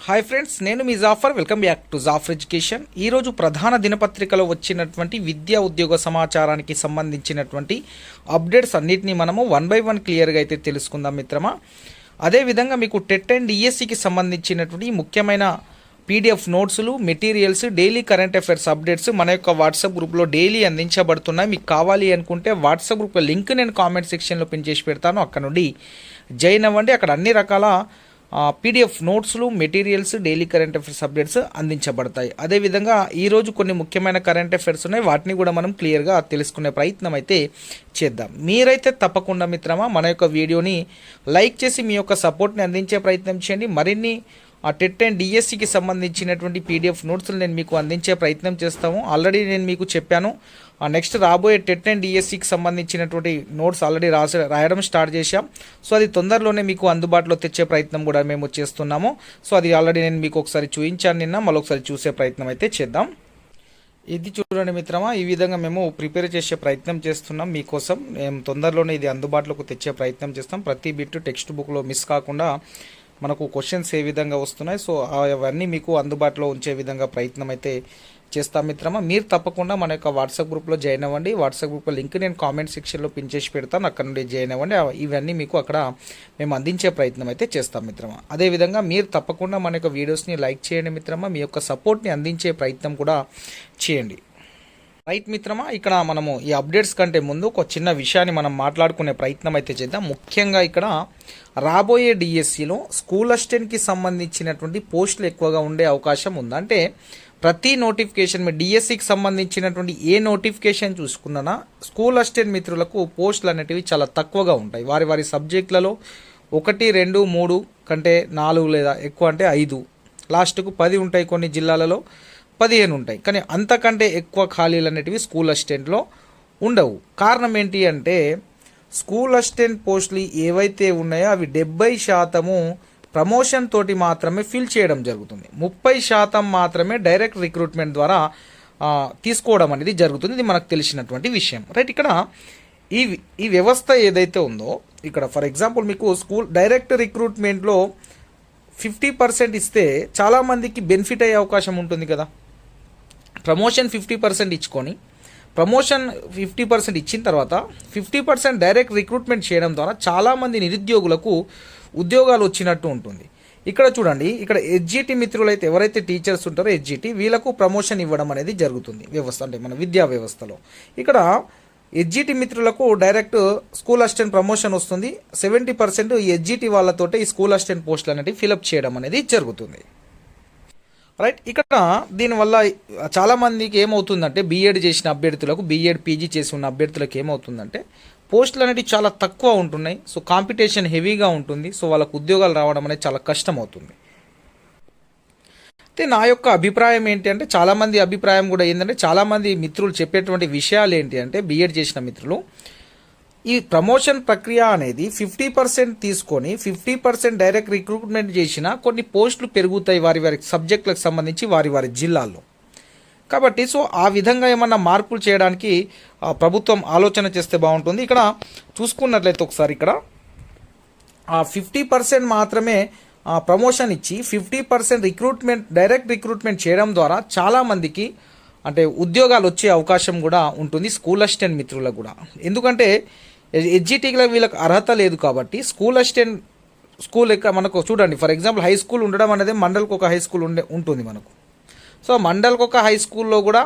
Hi friends, నేను మీ Jafar. Welcome back to Jafar education. ఈరోజు ప్రధాన దినపత్రికలో వచ్చినటువంటి విద్యా ఉద్యోగ సమాచారానికి సంబంధించినటువంటి అప్డేట్స్ అన్నిటినీ మనము వన్ బై వన్ క్లియర్గా అయితే తెలుసుకుందాం మిత్రమా. అదేవిధంగా మీకు టెట్ అండ్ డిఎస్సికి సంబంధించినటువంటి ముఖ్యమైన పీడిఎఫ్ నోట్స్లు, materials, daily current affairs updates మన యొక్క వాట్సాప్ గ్రూప్లో డైలీ అందించబడుతున్నాయి. మీకు కావాలి అనుకుంటే వాట్సాప్ గ్రూప్ లింక్ నేను కామెంట్ సెక్షన్లో పిన్ చేసి పెడతాను. అక్కడ నుండి జాయిన్ అవ్వండి. అక్కడ అన్ని రకాల పీడిఎఫ్ నోట్స్లు, materials, daily current affairs updates అందించబడతాయి. అదేవిధంగా ఈరోజు కొన్ని ముఖ్యమైన కరెంట్ అఫైర్స్ ఉన్నాయి. వాటిని కూడా మనం క్లియర్గా తెలుసుకునే ప్రయత్నం అయితే చేద్దాం. మీరైతే తప్పకుండా మిత్రమా మన యొక్క వీడియోని లైక్ చేసి మీ యొక్క సపోర్ట్ని అందించే ప్రయత్నం చేయండి. మరిన్ని టెట్ అండ్ డిఎస్సికి సంబంధించినటువంటి పీడిఎఫ్ నోట్స్లు నేను మీకు అందించే ప్రయత్నం చేస్తాము. ఆల్రెడీ నేను మీకు చెప్పాను, నెక్స్ట్ రాబోయే టెట్ అండ్ డిఎస్సికి సంబంధించినటువంటి నోట్స్ ఆల్రెడీ రాయడం స్టార్ట్ చేశాం. సో అది తొందరలోనే మీకు అందుబాటులో తెచ్చే ప్రయత్నం కూడా మేము చేస్తున్నాము. సో అది ఆల్రెడీ నేను మీకు ఒకసారి చూపించాను నిన్న, మళ్ళీ ఒకసారి చూసే ప్రయత్నం అయితే చేద్దాం. ఇది చూడండి మిత్రమా, ఈ విధంగా మేము ప్రిపేర్ చేసే ప్రయత్నం చేస్తున్నాం మీకోసం. మేము తొందరలోనే ఇది అందుబాటులోకి తెచ్చే ప్రయత్నం చేస్తాం. ప్రతి బిట్ టెక్స్ట్ బుక్లో మిస్ కాకుండా మనకు క్వశ్చన్స్ ఏ విధంగా వస్తున్నాయి, సో అవన్నీ మీకు అందుబాటులో ఉంచే విధంగా ప్రయత్నం అయితే చేస్తాం మిత్రమా. మీరు తప్పకుండా మన యొక్క వాట్సాప్ గ్రూప్లో జాయిన్ అవ్వండి. వాట్సాప్ గ్రూప్లో లింక్ నేను కామెంట్ సెక్షన్లో పిన్ చేసి పెడతాను. అక్కడ నుండి జాయిన్ అవ్వండి. ఇవన్నీ మీకు అక్కడ మేము అందించే ప్రయత్నం అయితే చేస్తాం మిత్రమా. అదేవిధంగా మీరు తప్పకుండా మన యొక్క వీడియోస్ని లైక్ చేయండి మిత్రమా. మీ యొక్క సపోర్ట్ని అందించే ప్రయత్నం కూడా చేయండి. రైట్ మిత్రమా, ఇక్కడ మనము ఈ అప్డేట్స్ కంటే ముందు ఒక చిన్న విషయాన్ని మనం మాట్లాడుకునే ప్రయత్నం అయితే చేద్దాం. ముఖ్యంగా ఇక్కడ రాబోయే డిఎస్సిలో స్కూల్ అసిస్టెంట్కి సంబంధించినటువంటి పోస్టులు ఎక్కువగా ఉండే అవకాశం ఉంది. అంటే ప్రతి నోటిఫికేషన్ మీ డిఎస్సికి సంబంధించినటువంటి ఏ నోటిఫికేషన్ చూసుకున్నా స్కూల్ అసిస్టెంట్ మిత్రులకు పోస్టులు అనేటివి చాలా తక్కువగా ఉంటాయి. వారి వారి సబ్జెక్టులలో 1, 2, 3 కంటే 4 లేదా ఎక్కువ అంటే 5, లాస్ట్కు 10 ఉంటాయి. కొన్ని జిల్లాలలో 15 ఉంటాయి. కానీ అంతకంటే ఎక్కువ ఖాళీలు అనేటివి స్కూల్ అసిస్టెంట్లో ఉండవు. కారణం ఏంటి అంటే స్కూల్ అసిస్టెంట్ పోస్టులు ఏవైతే ఉన్నాయో అవి 70% ప్రమోషన్ తోటి మాత్రమే ఫిల్ చేయడం జరుగుతుంది. 30% మాత్రమే డైరెక్ట్ రిక్రూట్మెంట్ ద్వారా తీసుకోవడం అనేది జరుగుతుంది. ఇది మనకు తెలిసినటువంటి విషయం. రైట్, ఇక్కడ ఈ వ్యవస్థ ఏదైతే ఉందో ఇక్కడ ఫర్ ఎగ్జాంపుల్ మీకు స్కూల్ డైరెక్ట్ రిక్రూట్మెంట్లో 50% ఇస్తే చాలామందికి బెనిఫిట్ అయ్యే అవకాశం ఉంటుంది కదా. ప్రమోషన్ 50% ఇచ్చుకొని ప్రమోషన్ 50% ఇచ్చిన తర్వాత 50% డైరెక్ట్ రిక్రూట్మెంట్ చేయడం ద్వారా చాలామంది నిరుద్యోగులకు ఉద్యోగాలు వచ్చినట్టు ఉంటుంది. ఇక్కడ చూడండి, ఇక్కడ హెచ్జిటి మిత్రులు అయితే ఎవరైతే టీచర్స్ ఉంటారో హెచ్జిటి వీళ్ళకు ప్రమోషన్ ఇవ్వడం అనేది జరుగుతుంది వ్యవస్థ, అంటే మన విద్యా వ్యవస్థలో. ఇక్కడ హెచ్జిటి మిత్రులకు డైరెక్ట్ స్కూల్ అసిస్టెంట్ ప్రమోషన్ వస్తుంది. 70% ఈ హెచ్జిటి వాళ్ళతోటే ఈ స్కూల్ అసిస్టెంట్ పోస్టులు అనేవి ఫిలప్ చేయడం అనేది జరుగుతుంది. రైట్, ఇక్కడ దీనివల్ల చాలామందికి ఏమవుతుందంటే బీఎడ్ చేసిన అభ్యర్థులకు, బీఎడ్ పీజీ చేసి ఉన్న అభ్యర్థులకు ఏమవుతుందంటే పోస్టులు అనేవి చాలా తక్కువ ఉంటున్నాయి. సో కాంపిటీషన్ హెవీగా ఉంటుంది. సో వాళ్ళకు ఉద్యోగాలు రావడం అనేది చాలా కష్టం అవుతుంది. అయితే నా యొక్క అభిప్రాయం ఏంటి అంటే, చాలామంది అభిప్రాయం కూడా ఏంటంటే, చాలామంది మిత్రులు చెప్పేటువంటి విషయాలు ఏంటి అంటే, బీఎడ్ చేసిన మిత్రులు ఈ ప్రమోషన్ ప్రక్రియ అనేది 50% తీసుకొని 50% డైరెక్ట్ రిక్రూట్మెంట్ చేసిన కొన్ని పోస్టులు పెరుగుతాయి వారి వారి సబ్జెక్టులకు సంబంధించి వారి వారి జిల్లాల్లో. కాబట్టి సో ఆ విధంగా ఏమన్నా మార్పులు చేయడానికి ప్రభుత్వం ఆలోచన చేస్తే బాగుంటుంది. ఇక్కడ చూసుకున్నట్లయితే ఒకసారి ఇక్కడ 50% మాత్రమే ప్రమోషన్ ఇచ్చి 50% రిక్రూట్మెంట్ డైరెక్ట్ రిక్రూట్మెంట్ చేయడం ద్వారా చాలామందికి అంటే ఉద్యోగాలు వచ్చే అవకాశం కూడా ఉంటుంది స్కూల్ అసిస్టెంట్ మిత్రులకు కూడా. ఎందుకంటే హెచ్జిటిలో వీళ్ళకి అర్హత లేదు కాబట్టి స్కూల్ అసిస్టెంట్ స్కూల్ ఇక్కడ మనకు చూడండి, ఫర్ ఎగ్జాంపుల్ హై స్కూల్ ఉండడం అనేది మండల్కి ఒక హై స్కూల్ ఉంటుంది మనకు. సో మండల్కి ఒక హై స్కూల్లో కూడా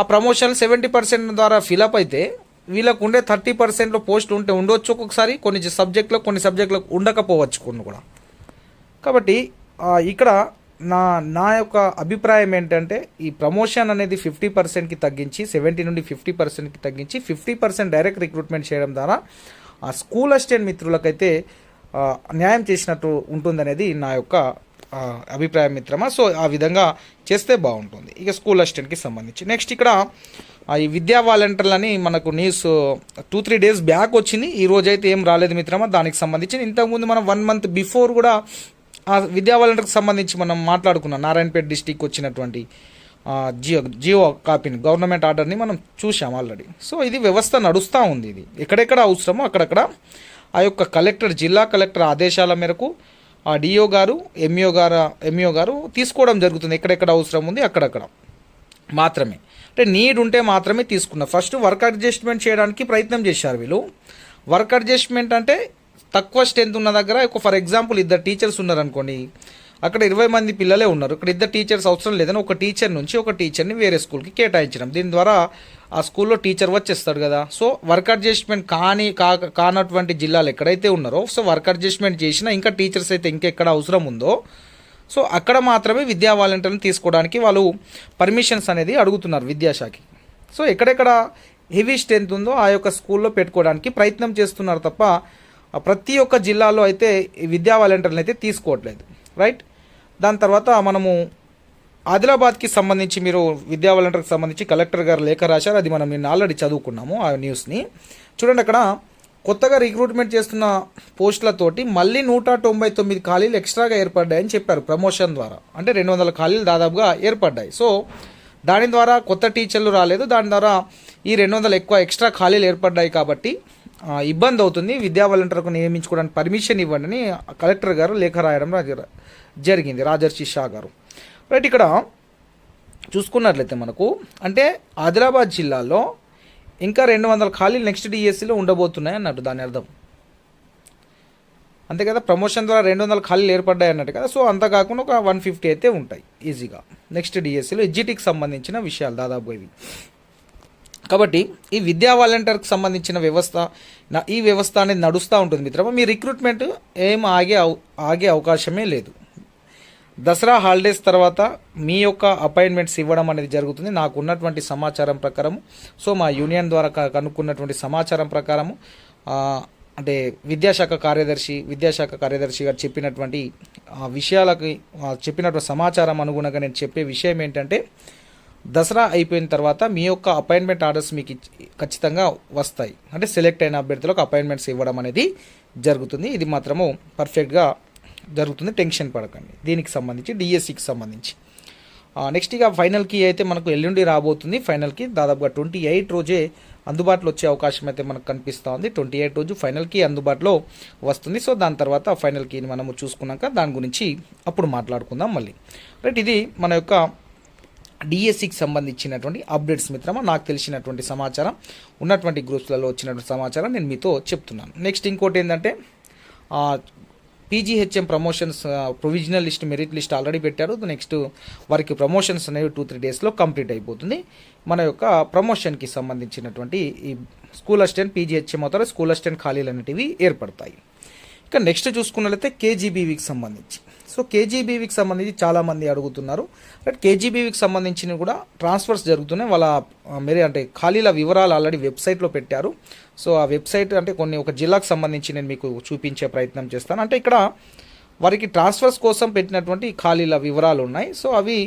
ఆ ప్రమోషన్ 70% ద్వారా ఫిలప్ అయితే వీళ్ళకు ఉండే 30%లో పోస్టులు ఉండొచ్చు. ఒక్కొక్కసారి కొన్ని సబ్జెక్టులకు ఉండకపోవచ్చు కొన్ని కూడా. కాబట్టి ఇక్కడ నా యొక్క అభిప్రాయం ఏంటంటే ఈ ప్రమోషన్ అనేది 50%కి తగ్గించి 70 నుండి 50%కి తగ్గించి 50% డైరెక్ట్ రిక్రూట్మెంట్ చేయడం ద్వారా ఆ స్కూల్ అసిస్టెంట్ మిత్రులకైతే న్యాయం చేసినట్టు ఉంటుందనేది నా యొక్క అభిప్రాయం మిత్రమా. సో ఆ విధంగా చేస్తే బాగుంటుంది ఇక స్కూల్ అసిస్టెంట్కి సంబంధించి. నెక్స్ట్ ఇక్కడ ఈ విద్యా వాలంటీర్లని మనకు న్యూస్ 2-3 డేస్ బ్యాక్ వచ్చింది. ఈ రోజైతే ఏం రాలేదు మిత్రమా. దానికి సంబంధించి ఇంతకుముందు మనం 1 మంత్ బిఫోర్ కూడా ఆ విద్యా వాలంటీర్కి సంబంధించి మనం మాట్లాడుకున్నాం. నారాయణపేట డిస్టిక్ వచ్చినటువంటి జియో కాపీని, గవర్నమెంట్ ఆర్డర్ని మనం చూసాం ఆల్రెడీ. సో ఇది వ్యవస్థ నడుస్తూ ఉంది. ఇది ఎక్కడెక్కడ అవసరమో అక్కడక్కడ ఆ యొక్క జిల్లా కలెక్టర్ ఆదేశాల మేరకు ఆ డిఓ గారు ఎంఈఓ గారు తీసుకోవడం జరుగుతుంది. ఎక్కడెక్కడ అవసరం ఉంది అక్కడక్కడ మాత్రమే, అంటే నీడ్ ఉంటే మాత్రమే తీసుకున్నారు. ఫస్ట్ వర్క్ అడ్జస్ట్మెంట్ చేయడానికి ప్రయత్నం చేశారు వీళ్ళు. వర్క్ అడ్జస్ట్మెంట్ అంటే తక్కువ స్ట్రెంత్ ఉన్న దగ్గర ఫర్ ఎగ్జాంపుల్ 2 టీచర్స్ ఉన్నారనుకోండి, అక్కడ 20 మంది పిల్లలే ఉన్నారు, ఇక్కడ 2 టీచర్స్ అవసరం లేదని ఒక టీచర్ నుంచి ఒక టీచర్ని వేరే స్కూల్కి కేటాయించడం. దీని ద్వారా ఆ స్కూల్లో టీచర్ వచ్చేస్తాడు కదా. సో వర్క్ అడ్జస్ట్మెంట్ కానటువంటి జిల్లాలు ఎక్కడైతే ఉన్నారో, సో వర్క్ అడ్జస్ట్మెంట్ చేసినా ఇంకా టీచర్స్ అయితే ఇంకెక్కడ అవసరం ఉందో, సో అక్కడ మాత్రమే విద్యా వాలంటీర్లను తీసుకోవడానికి వాళ్ళు పర్మిషన్స్ అనేది అడుగుతున్నారు విద్యాశాఖకి. సో ఎక్కడెక్కడ హెవీ స్ట్రెంత్ ఉందో ఆ యొక్క స్కూల్లో పెట్టుకోవడానికి ప్రయత్నం చేస్తున్నారు తప్ప ప్రతి ఒక్క జిల్లాలో అయితే ఈ విద్యా వాలంటీర్లను అయితే తీసుకోవట్లేదు, రైట్. దాని తర్వాత మనము ఆదిలాబాద్కి సంబంధించి మీరు విద్యా వాలంటీర్కి సంబంధించి కలెక్టర్ గారు లేఖ రాశారు. అది మనం నిన్న ఆల్రెడీ చదువుకున్నాము ఆ న్యూస్ని. చూడండి, అక్కడ కొత్తగా రిక్రూట్మెంట్ చేస్తున్న పోస్టులతోటి మళ్ళీ 199 ఖాళీలు ఎక్స్ట్రాగా ఏర్పడ్డాయని చెప్పారు ప్రమోషన్ ద్వారా. అంటే 200 ఖాళీలు దాదాపుగా ఏర్పడ్డాయి. సో దాని ద్వారా కొత్త టీచర్లు రాలేదు, దాని ద్వారా ఈ 200 ఎక్కువ ఎక్స్ట్రా ఖాళీలు ఏర్పడ్డాయి. కాబట్టి ఇబ్బంది అవుతుంది, విద్యా వాలంటీర్కు నియమించుకోవడానికి పర్మిషన్ ఇవ్వండి అని కలెక్టర్ గారు లేఖ రాయడం జరిగింది, రాజర్షి షా గారు, రైట్. ఇక్కడ చూసుకున్నట్లయితే మనకు అంటే ఆదిలాబాద్ జిల్లాలో ఇంకా 200 ఖాళీలు నెక్స్ట్ డిఎస్సిలో ఉండబోతున్నాయి అన్నట్టు దాని అర్థం, అంతే కదా. ప్రమోషన్ ద్వారా 200 ఖాళీలు ఏర్పడ్డాయి అన్నట్టు కదా. సో అంతకాకుండా ఒక 150 అయితే ఉంటాయి ఈజీగా నెక్స్ట్ డిఎస్సిలో ఎడ్జిటీకి సంబంధించిన విషయాలు దాదాపు ఇవి. కాబట్టి ఈ విద్యా వాలంటీర్కి సంబంధించిన ఈ వ్యవస్థ అనేది నడుస్తూ ఉంటుంది మిత్రమా. మీ రిక్రూట్మెంట్ ఏం ఆగే అవకాశమే లేదు. దసరా హాలిడేస్ తర్వాత మీ యొక్క అపాయింట్మెంట్స్ ఇవ్వడం అనేది జరుగుతుంది నాకు ఉన్నటువంటి సమాచారం ప్రకారము. సో మా యూనియన్ ద్వారా కనుక్కున్నటువంటి సమాచారం ప్రకారము అంటే విద్యాశాఖ కార్యదర్శి గారు చెప్పినటువంటి విషయాలకి చెప్పినటువంటి సమాచారం అనుగుణంగా నేను చెప్పే విషయం ఏంటంటే, దసరా అయిపోయిన తర్వాత మీ యొక్క అపాయింట్మెంట్ ఆర్డర్స్ మీకు ఖచ్చితంగా వస్తాయి. అంటే సెలెక్ట్ అయిన అభ్యర్థులకు అపాయింట్మెంట్స్ ఇవ్వడం అనేది జరుగుతుంది. ఇది మాత్రము పర్ఫెక్ట్గా జరుగుతుంది, టెన్షన్ పడకండి దీనికి సంబంధించి, డిఎస్సికి సంబంధించి. నెక్స్ట్ ఇక ఫైనల్ కీ అయితే మనకు ఎల్లుండి రాబోతుంది. ఫైనల్ కీ దాదాపుగా 28 రోజే అందుబాటులో వచ్చే అవకాశం అయితే మనకు కనిపిస్తూ ఉంది. 28 రోజు ఫైనల్ కీ అందుబాటులో వస్తుంది. సో దాని తర్వాత ఫైనల్ కీని మనము చూసుకున్నాక దాని గురించి అప్పుడు మాట్లాడుకుందాం మళ్ళీ, రైట్. ఇది మన యొక్క డిఎస్సికి సంబంధించినటువంటి అప్డేట్స్ మిత్రమా. నాకు తెలిసినటువంటి సమాచారం, ఉన్నటువంటి గ్రూప్స్లలో వచ్చినటువంటి సమాచారం నేను మీతో చెప్తున్నాను. నెక్స్ట్ ఇంకోటి ఏంటంటే PGHM promotions provisional list, merit list already పెట్టారు. నెక్స్ట్ వారికి ప్రమోషన్స్ అనేవి 2-3 డేస్లో కంప్లీట్ అయిపోతుంది. మన యొక్క ప్రమోషన్కి సంబంధించినటువంటి ఈ స్కూల్ అసిస్టెంట్ పీజీహెచ్ఎం అవుతారు, స్కూల్ అసిస్టెంట్ ఖాళీలు అనేటివి ఏర్పడతాయి. ఇక నెక్స్ట్ చూసుకున్నట్లయితే కేజీబీవీకి సంబంధించి, సో కేజీబీవీకి సంబంధించి చాలామంది అడుగుతున్నారు. బట్ కేజీబీవీకి సంబంధించిన కూడా ట్రాన్స్ఫర్స్ జరుగుతున్నాయి. వాళ్ళ అంటే ఖాళీల వివరాలు ఆల్రెడీ వెబ్సైట్లో పెట్టారు. సో ఆ వెబ్సైట్ అంటే ఒక జిల్లాకు సంబంధించి నేను మీకు చూపించే ప్రయత్నం చేస్తాను. అంటే ఇక్కడ వారికి ట్రాన్స్ఫర్స్ కోసం పెట్టినటువంటి ఖాళీల వివరాలు ఉన్నాయి. సో అవి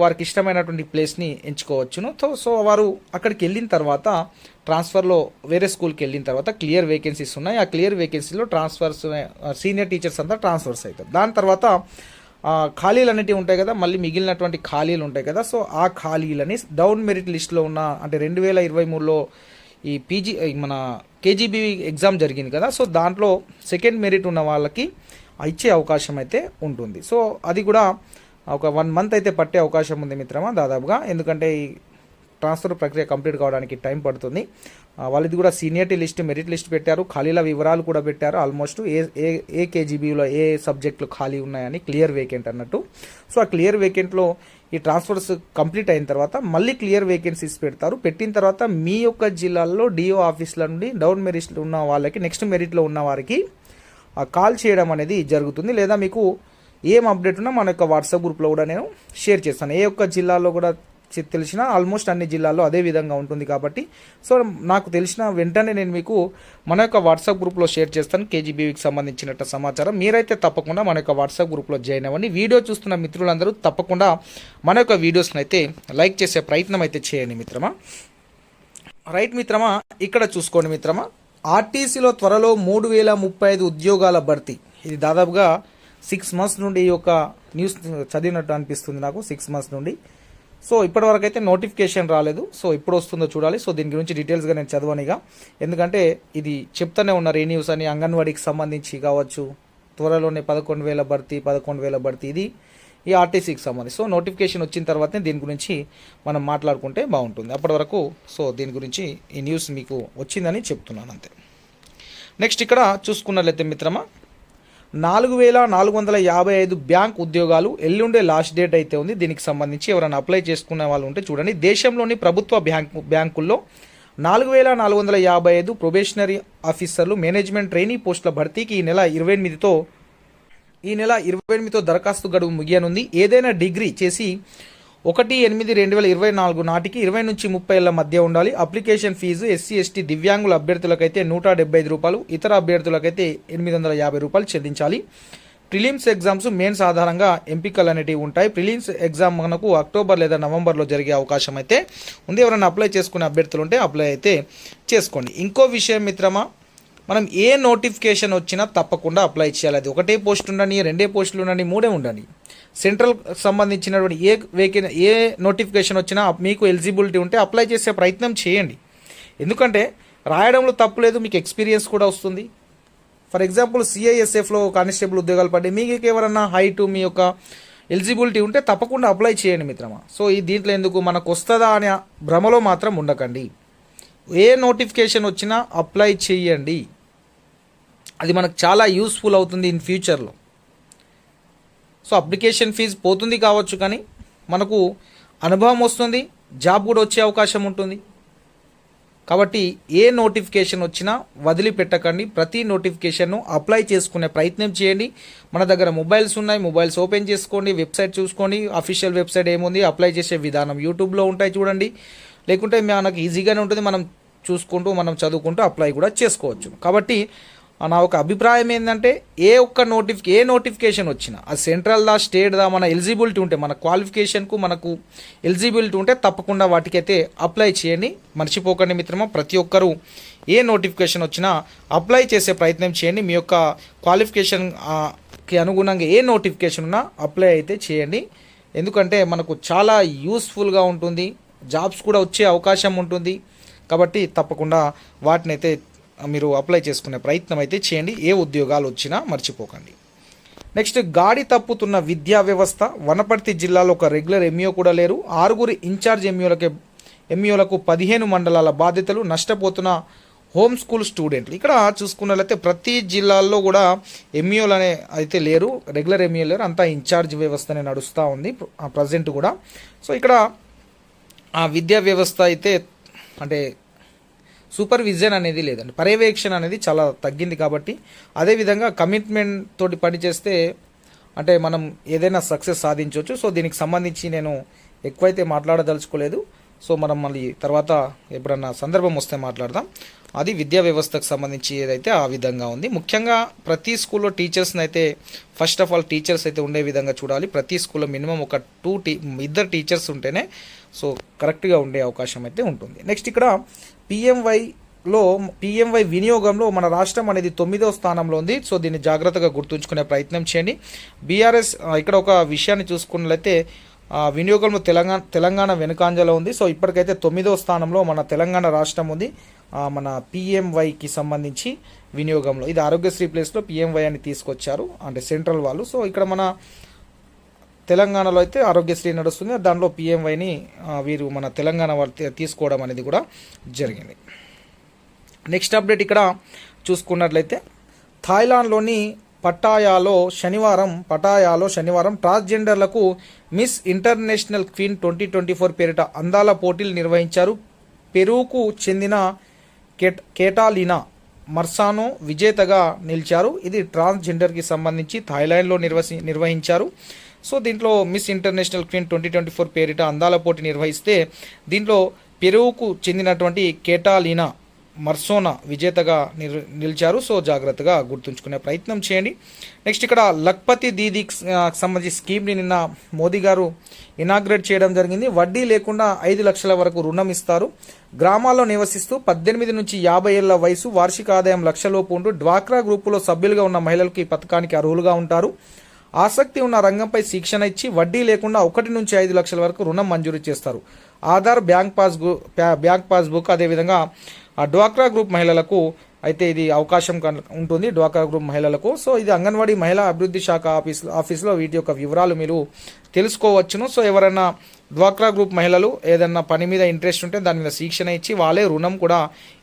వారికి ఇష్టమైనటువంటి ప్లేస్ని ఎంచుకోవచ్చును. సో వారు అక్కడికి వెళ్ళిన తర్వాత ట్రాన్స్ఫర్లో వేరే స్కూల్కి వెళ్ళిన తర్వాత క్లియర్ వేకెన్సీస్ ఉన్నాయి. ఆ క్లియర్ వేకెన్సీలో ట్రాన్స్ఫర్స్ సీనియర్ టీచర్స్ అంతా ట్రాన్స్ఫర్స్ అవుతారు. దాని తర్వాత ఖాళీలు అనేటివి ఉంటాయి కదా, మళ్ళీ మిగిలినటువంటి ఖాళీలు ఉంటాయి కదా. సో ఆ ఖాళీలని డౌన్ మెరిట్ లిస్ట్లో ఉన్న అంటే 2023లో ఈ మన కేజీబీ ఎగ్జామ్ జరిగింది కదా. సో దాంట్లో సెకండ్ మెరిట్ ఉన్న వాళ్ళకి ఇచ్చే అవకాశం అయితే ఉంటుంది. సో అది కూడా ఒక 1 మంత్ అయితే పట్టే అవకాశం ఉంది మిత్రమా దాదాపుగా, ఎందుకంటే ఈ ట్రాన్స్ఫర్ ప్రక్రియ కంప్లీట్ కావడానికి టైం పడుతుంది. వాళ్ళది కూడా సీనియర్టీ లిస్ట్, మెరిట్ లిస్ట్ పెట్టారు, ఖాళీల వివరాలు కూడా పెట్టారు. ఆల్మోస్ట్ ఏ కేజీబీలో ఏ సబ్జెక్టులు ఖాళీ ఉన్నాయని క్లియర్ వేకెంట్ అన్నట్టు. సో ఆ క్లియర్ వేకెంట్లో ఈ ట్రాన్స్ఫర్స్ కంప్లీట్ అయిన తర్వాత మళ్ళీ క్లియర్ వేకెన్సీస్ పెడతారు. పెట్టిన తర్వాత మీ యొక్క జిల్లాల్లో డిఓ ఆఫీస్ల నుండి డౌన్ మెరిట్లో ఉన్న వాళ్ళకి నెక్స్ట్ మెరిట్లో ఉన్న వారికి కాల్ చేయడం అనేది జరుగుతుంది. లేదా మీకు ఏం అప్డేట్ ఉన్నా మన యొక్క వాట్సాప్ గ్రూప్లో కూడా నేను షేర్ చేస్తాను. ఏ ఒక్క జిల్లాలో కూడా తెలిసినా ఆల్మోస్ట్ అన్ని జిల్లాల్లో అదే విధంగా ఉంటుంది కాబట్టి సో నాకు తెలిసిన వెంటనే నేను మీకు మన యొక్క వాట్సాప్ గ్రూప్లో షేర్ చేస్తాను కేజీబీవీకి సంబంధించినట్టు సమాచారం. మీరైతే తప్పకుండా మన యొక్క వాట్సాప్ గ్రూప్లో జాయిన్ అవ్వండి. వీడియో చూస్తున్న మిత్రులందరూ తప్పకుండా మన యొక్క వీడియోస్ని అయితే లైక్ చేసే ప్రయత్నం అయితే చేయండి మిత్రమా. రైట్ మిత్రమా, ఇక్కడ చూసుకోండి మిత్రమా, ఆర్టీసీలో త్వరలో 3035 ఉద్యోగాల భర్తీ. ఇది దాదాపుగా 6 months నుండి ఈ యొక్క న్యూస్ చదివినట్టు అనిపిస్తుంది నాకు, 6 months నుండి. సో ఇప్పటివరకు అయితే నోటిఫికేషన్ రాలేదు. సో ఎప్పుడు వస్తుందో చూడాలి. సో దీని గురించి డీటెయిల్స్గా నేను చదవనిగా, ఎందుకంటే ఇది చెప్తూనే ఉన్నారు ఏ న్యూస్ అని, అంగన్వాడీకి సంబంధించి కావచ్చు, త్వరలోనే 11,000 భర్తీ 11,000 భర్తీ, ఇది ఈ ఆర్టీసీకి సంబంధించి. సో నోటిఫికేషన్ వచ్చిన తర్వాతనే దీని గురించి మనం మాట్లాడుకుంటే బాగుంటుంది. అప్పటి వరకు సో దీని గురించి ఈ న్యూస్ మీకు వచ్చిందని చెప్తున్నాను అంతే. నెక్స్ట్ ఇక్కడ చూసుకున్నట్లయితే మిత్రమా, 4,455 బ్యాంక్ ఉద్యోగాలు ఎల్లుండే లాస్ట్ డేట్ అయితే ఉంది. దీనికి సంబంధించి ఎవరైనా అప్లై చేసుకునే వాళ్ళు ఉంటే చూడండి. దేశంలోని ప్రభుత్వ బ్యాంకుల్లో 4,455 ప్రొబేషనరీ ఆఫీసర్లు, మేనేజ్మెంట్ ట్రైనీ పోస్టుల భర్తీకి ఈ నెల 28తో దరఖాస్తు గడువు ముగియనుంది. ఏదైనా డిగ్రీ చేసి 1/8/2024 నాటికి 20 నుంచి 30 ఏళ్ల మధ్య ఉండాలి. అప్లికేషన్ ఫీజు ఎస్సీ ఎస్టీ దివ్యాంగుల అభ్యర్థులకైతే ₹175, ఇతర అభ్యర్థులకైతే ₹850 చెల్లించాలి. ప్రిలిమ్స్ ఎగ్జామ్స్, మెయిన్స్ ఆధారంగా ఎంపికలు అనేటివి ఉంటాయి. ప్రిలిమ్స్ ఎగ్జామ్ మనకు అక్టోబర్ లేదా నవంబర్లో జరిగే అవకాశం అయితే ఉంది. ఎవరైనా అప్లై చేసుకునే అభ్యర్థులు ఉంటే అప్లై అయితే చేసుకోండి. ఇంకో విషయం మిత్రమా, మనం ఏ నోటిఫికేషన్ వచ్చినా తప్పకుండా అప్లై చేయాలి. అది ఒకటే పోస్ట్ ఉండని, 2 పోస్టులు ఉండని, 3 ఉండని. సెంట్రల్ సంబంధించినటువంటి ఏ నోటిఫికేషన్ వచ్చినా మీకు ఎలిజిబిలిటీ ఉంటే అప్లై చేసే ప్రయత్నం చేయండి. ఎందుకంటే రాయడంలో తప్పు లేదు, మీకు ఎక్స్పీరియన్స్ కూడా వస్తుంది. ఫర్ ఎగ్జాంపుల్ సిఐఎస్ఎఫ్లో కానిస్టేబుల్ ఉద్యోగాలు పడ్డాయి, మీకు ఎవరన్నా హైట్ మీ యొక్క ఎలిజిబిలిటీ ఉంటే తప్పకుండా అప్లై చేయండి మిత్రమా. సో ఈ దీంట్లో ఎందుకు మనకు వస్తుందా అనే భ్రమలో మాత్రం ఉండకండి. ఏ నోటిఫికేషన్ వచ్చినా అప్లై చేయండి, అది మనకు చాలా యూస్ఫుల్ అవుతుంది ఇన్ ఫ్యూచర్లో. సో అప్లికేషన్ ఫీజు పోతుంది కావచ్చు, కానీ మనకు అనుభవం వస్తుంది, జాబ్ కూడా వచ్చే అవకాశం ఉంటుంది. కాబట్టి ఏ నోటిఫికేషన్ వచ్చినా వదిలిపెట్టకండి. ప్రతి నోటిఫికేషన్ను అప్లై చేసుకునే ప్రయత్నం చేయండి. మన దగ్గర మొబైల్స్ ఉన్నాయి, మొబైల్స్ ఓపెన్ చేసుకోండి, వెబ్సైట్ చూసుకోండి. అఫీషియల్ వెబ్సైట్ ఏముంది, అప్లై చేసే విధానం యూట్యూబ్లో ఉంటాయి చూడండి. లేకుంటే మనకు ఈజీగానే ఉంటుంది, మనం చూసుకుంటూ మనం చదువుకుంటూ అప్లై కూడా చేసుకోవచ్చు. కాబట్టి నా ఒక అభిప్రాయం ఏంటంటే ఏ నోటిఫికేషన్ వచ్చినా అది సెంట్రల్దా స్టేట్దా మన ఎలిజిబిలిటీ ఉంటే, మన క్వాలిఫికేషన్కు మనకు ఎలిజిబిలిటీ ఉంటే తప్పకుండా వాటికైతే అప్లై చేయండి. మర్చిపోకండి మిత్రమా, ప్రతి ఒక్కరూ ఏ నోటిఫికేషన్ వచ్చినా అప్లై చేసే ప్రయత్నం చేయండి. మీ యొక్క క్వాలిఫికేషన్కి అనుగుణంగా ఏ నోటిఫికేషన్ ఉన్నా అప్లై అయితే చేయండి. ఎందుకంటే మనకు చాలా యూస్ఫుల్గా ఉంటుంది, జాబ్స్ కూడా వచ్చే అవకాశం ఉంటుంది. కాబట్టి తప్పకుండా వాటినైతే మీరు అప్లై చేసుకునే ప్రయత్నం అయితే చేయండి. ఏ ఉద్యోగాలు వచ్చినా మర్చిపోకండి. నెక్స్ట్, గాడి తప్పుతున్న విద్యా వ్యవస్థ. వనపర్తి జిల్లాలో ఒక రెగ్యులర్ ఎంఈఓ కూడా లేరు. 6 ఇన్ఛార్జ్ ఎంఈఓలకు 15 మండలాల బాధ్యతలు. నష్టపోతున్న హోమ్ స్కూల్ స్టూడెంట్లు. ఇక్కడ చూసుకున్నట్లయితే ప్రతి జిల్లాల్లో కూడా ఎంఈఓలు అయితే లేరు, రెగ్యులర్ ఎంఈఓ లేరు, అంతా ఇన్ఛార్జ్ వ్యవస్థనే నడుస్తూ ఉంది ప్రజెంట్ కూడా. సో ఇక్కడ ఆ విద్యా వ్యవస్థ అయితే అంటే సూపర్విజన్ అనేది లేదండి, పర్యవేక్షణ అనేది చాలా తగ్గింది. కాబట్టి అదేవిధంగా కమిట్మెంట్ తోటి పనిచేస్తే అంటే మనం ఏదైనా సక్సెస్ సాధించవచ్చు. సో దీనికి సంబంధించి నేను ఎక్కువైతే మాట్లాడదలుచుకోలేదు. సో మనం మళ్ళీ తర్వాత ఎప్పుడన్నా సందర్భం వస్తే మాట్లాడదాం. అది విద్యా వ్యవస్థకు సంబంధించి ఏదైతే ఆ విధంగా ఉంది. ముఖ్యంగా ప్రతి స్కూల్లో టీచర్స్ని అయితే ఫస్ట్ ఆఫ్ ఆల్ టీచర్స్ అయితే ఉండే విధంగా చూడాలి. ప్రతి స్కూల్లో మినిమం ఒక 2 టీచర్స్ ఉంటేనే సో కరెక్ట్గా ఉండే అవకాశం అయితే ఉంటుంది. నెక్స్ట్, ఇక్కడ పిఎంవై వినియోగంలో మన రాష్ట్రం అనేది 9వ స్థానంలో ఉంది. సో దీన్ని జాగ్రత్తగా గుర్తుంచుకునే ప్రయత్నం చేయండి. బీఆర్ఎస్ ఇక్కడ ఒక విషయాన్ని చూసుకున్నట్లయితే వినియోగంలో తెలంగాణ వెనుకంజలో ఉంది. సో ఇప్పటికైతే 9వ స్థానంలో మన తెలంగాణ రాష్ట్రం ఉంది మన పిఎంవైకి సంబంధించి వినియోగంలో. ఇది ఆరోగ్యశ్రీ ప్లేస్లో పిఎంవై అని తీసుకొచ్చారు, అంటే సెంట్రల్ వాళ్ళు. సో ఇక్కడ మన తెలంగాణలో అయితే ఆరోగ్యశ్రీ నడుస్తుంది, దానిలో పిఎంవైని వీరు మన తెలంగాణ వాళ్ళు తీసుకోవడం అనేది కూడా జరిగింది. నెక్స్ట్ అప్డేట్ ఇక్కడ చూసుకున్నట్లయితే థాయిలాండ్లోని పటాయాలో శనివారం ట్రాన్స్జెండర్లకు మిస్ ఇంటర్నేషనల్ క్వీన్ 2024 పేరిట అందాల పోటీలు నిర్వహించారు. పెరూకు చెందిన కేటాలినా మర్సానో విజేతగా నిలిచారు. ఇది ట్రాన్స్జెండర్కి సంబంధించి థాయిలాండ్లో నిర్వహించారు. సో దీంట్లో మిస్ ఇంటర్నేషనల్ క్వీన్ 2024 పేరిట అందాల పోటీ నిర్వహిస్తే దీంట్లో పెరూకు చెందినటువంటి కేటాలినా మర్సోనా విజేతగా నిలిచారు. సో జాగ్రత్తగా గుర్తుంచుకునే ప్రయత్నం చేయండి. నెక్స్ట్, ఇక్కడ లక్పతి దీదీకి సంబంధించి స్కీమ్ని నిన్న మోదీ గారు ఇనాగ్రేట్ చేయడం జరిగింది. వడ్డీ లేకుండా 5 లక్షల వరకు రుణం ఇస్తారు. గ్రామాల్లో నివసిస్తూ 18 నుంచి 50 ఏళ్ల వయసు, వార్షిక ఆదాయం లక్షలోపు ఉంటూ డ్వాక్రా గ్రూపులో సభ్యులుగా ఉన్న మహిళలకు ఈ పథకానికి అర్హులుగా ఉంటారు. ఆసక్తి ఉన్న రంగంపై శిక్షణ ఇచ్చి వడ్డీ లేకుండా 1 నుంచి 5 లక్షల వరకు రుణం మంజూరు చేస్తారు. ఆధార్, బ్యాంక్ పాస్బుక్, అదేవిధంగా డ్వాక్రా గ్రూప్ మహిళలకు అయితే ఇది అవకాశం ఉంటుంది డ్వాక్రా గ్రూప్ మహిళలకు. సో ఇది అంగన్వాడీ మహిళా అభివృద్ధి శాఖ ఆఫీస్లో వీటి యొక్క వివరాలు మీరు తెలుసుకోవచ్చును. సో ఎవరైనా డ్వాక్రా గ్రూప్ మహిళలు ఏదన్నా పని మీద ఇంట్రెస్ట్ ఉంటే దాని మీద శిక్షణ ఇచ్చి వాళ్ళే రుణం కూడా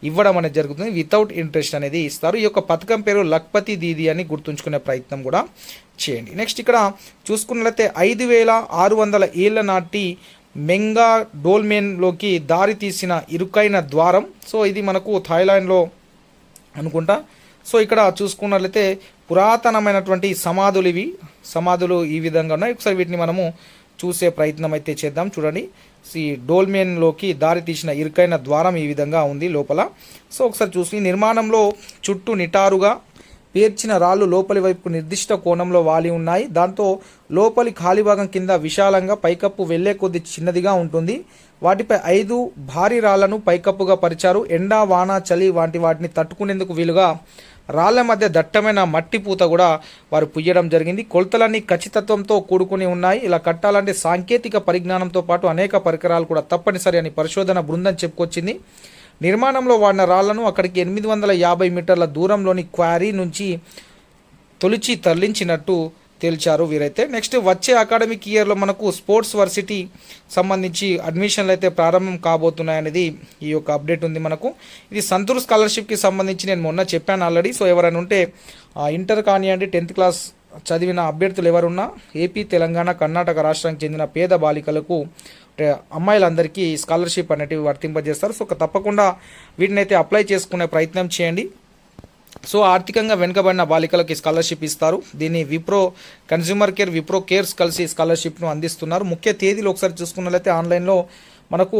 ఇవ్వడం అనేది జరుగుతుంది. వితౌట్ ఇంట్రెస్ట్ అనేది ఇస్తారు. ఈ యొక్క పథకం పేరు లక్పతి దీది అని గుర్తుంచుకునే ప్రయత్నం కూడా చేయండి. నెక్స్ట్ ఇక్కడ చూసుకున్నట్లయితే 5600 ఏళ్ల నాటి మెంగా డోల్మెన్లోకి దారి తీసిన ఇరుకైన ద్వారం. సో ఇది మనకు థాయిలాండ్లో అనుకుంటా. సో ఇక్కడ చూసుకున్నట్లయితే పురాతనమైనటువంటి సమాధులు ఈ విధంగా ఉన్నాయి. ఒకసారి వీటిని మనము చూసే ప్రయత్నం అయితే చేద్దాం. చూడండి, ఈ డోల్మెన్లోకి దారి తీసిన ఇరుకైన ద్వారం ఈ విధంగా ఉంది లోపల. సో ఒకసారి చూసి నిర్మాణంలో చుట్టూ నిటారుగా పేర్చిన రాళ్ళు లోపలి వైపు నిర్దిష్ట కోణంలో వాలి ఉన్నాయి. దాంతో లోపలి ఖాళీ భాగం కింద విశాలంగా పైకప్పు వెళ్లే కొద్ది చిన్నదిగా ఉంటుంది. వాటిపై 5 భారీ రాళ్లను పైకప్పుగా పరిచారు. ఎండ, వాన, చలి వాటిని తట్టుకునేందుకు వీలుగా రాళ్ల మధ్య దట్టమైన మట్టి పూత కూడా వారు పుయ్యడం జరిగింది. కొలతలన్నీ ఖచ్చితత్వంతో కూడుకుని ఉన్నాయి. ఇలా కట్టాలంటే సాంకేతిక పరిజ్ఞానంతో పాటు అనేక పరికరాలు కూడా తప్పనిసరి అని పరిశోధన బృందం చెప్పుకొచ్చింది. నిర్మాణంలో వాడిన రాళ్లను అక్కడికి 850 మీటర్ల దూరంలోని క్వారీ నుంచి తొలిచి తరలించినట్టు తేల్చారు వీరైతే. నెక్స్ట్ వచ్చే అకాడమిక్ ఇయర్లో మనకు స్పోర్ట్స్ వర్సిటీ సంబంధించి అడ్మిషన్లు అయితే ప్రారంభం కాబోతున్నాయనేది ఈ యొక్క అప్డేట్ ఉంది మనకు. ఇది సంతూర్ స్కాలర్షిప్కి సంబంధించి నేను మొన్న చెప్పాను ఆల్రెడీ. సో ఎవరైనా ఉంటే ఇంటర్ కానివ్వండి, 10th క్లాస్ చదివిన అభ్యర్థులు ఎవరున్నా ఏపీ, తెలంగాణ, కర్ణాటక రాష్ట్రానికి చెందిన పేద బాలికలకు అమ్మాయిలందరికీ స్కాలర్షిప్ అనేటివి వర్తింపజేస్తారు. సో తప్పకుండా వీటిని అయితే అప్లై చేసుకునే ప్రయత్నం చేయండి. సో ఆర్థికంగా వెనుకబడిన బాలికలకి స్కాలర్షిప్ ఇస్తారు. దీన్ని Wipro consumer care, Wipro cares కలిసి స్కాలర్షిప్ను అందిస్తున్నారు. ముఖ్య తేదీలు ఒకసారి చూసుకున్నట్లయితే ఆన్లైన్లో మనకు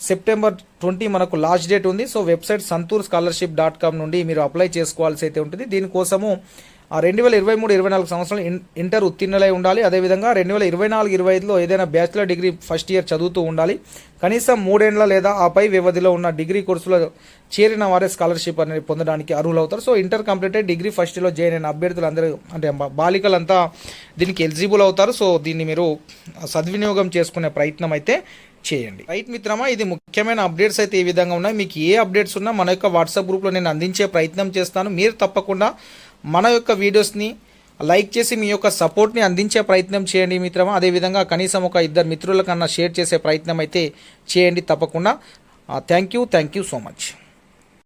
September 20 మనకు లాస్ట్ డేట్ ఉంది. సో వెబ్సైట్ santoorScholarship.com నుండి మీరు అప్లై చేసుకోవాల్సి అయితే ఉంటుంది. దీనికోసము 2023-24 సంవత్సరాలు ఇంటర్ ఉత్తీర్ణులై ఉండాలి. అదేవిధంగా 2024-25లో ఏదైనా బ్యాచిలర్ డిగ్రీ ఫస్ట్ ఇయర్ చదువుతూ ఉండాలి. కనీసం 3 ఏళ్ల లేదా ఆపై వ్యవధిలో ఉన్న డిగ్రీ కోర్సులో చేరిన వారే స్కాలర్షిప్ అనేది పొందడానికి అర్హులవుతారు. So inter completed degree first ఇయర్లో జాయిన్ అయిన అభ్యర్థులు అందరూ అంటే బాలికలంతా దీనికి ఎలిజిబుల్ అవుతారు. సో దీన్ని మీరు సద్వినియోగం చేసుకునే ప్రయత్నం అయితే చేయండి. రైట్ మిత్రమా, ఇది ముఖ్యమైన అప్డేట్స్ అయితే ఈ విధంగా ఉన్నాయి. మీకు ఏ అప్డేట్స్ ఉన్నా మన యొక్క వాట్సాప్ గ్రూప్లో నేను అందించే ప్రయత్నం చేస్తాను. మీరు తప్పకుండా మన యొక్క వీడియోస్ని లైక్ చేసి మీ యొక్క సపోర్ట్ని అందించే ప్రయత్నం చేయండి మిత్రమా. అదేవిధంగా కనీసం ఒక 2 మిత్రుల కన్నా షేర్ చేసే ప్రయత్నం అయితే చేయండి తప్పకుండా. Thank you so much.